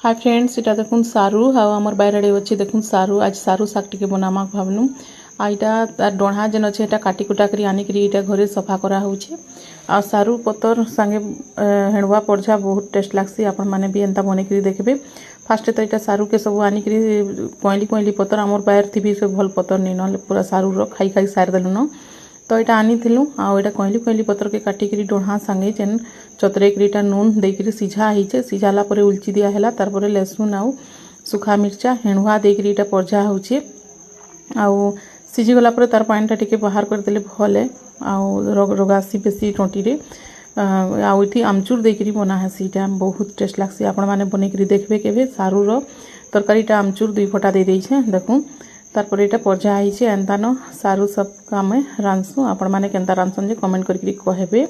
Hi friends, इटा देखुन सारू हाँ आमर बाहर अच्छे देखुन सारू आज सारू शाग टे बनामा भावनु आईटा तार डढ़ा जेन अच्छे काटी कुटा कर आनिकी घरे सफा करा होचे आ सारू पतर संगे हेणुआ पड़झा बहुत टेस्ट लागसी। आपण माने भी एंता बनेकरी देखबे। फास्ट तो यहाँ सारू के सब आनिकी कोइली कोइली पतर आमर बाहर थी भी सब भल पतर नहीं ना पूरा सारू खाई खाई सार देलु न तो यहाँ आनी आटा कोइली कोइली पतर के काटिक डढ़ा संगे जेन चतरेक नून देकर सीझा होचे सीझाला उल्ची दिया है तार लहसुन आउ सुखा मिर्चा हेणुआ देकर पड़झा होचे आउ सीझीगला तार पानीटा टिके बाहर करदे भल है रगासी बेसी टंटी आउठी आमचूर देकर बना हेसी बहुत टेस्ट लागसी। आपण माने बनेकरी देखबे केबे सारूर तरकारीटा आमचूर 2 फटा दे देइछे देखूँ तारपर यहाँ पड़झा होइछे एंता न सारू सब आमे रांधसु। आपण माने केनता रांधसन जे कमेंट करके कहबे।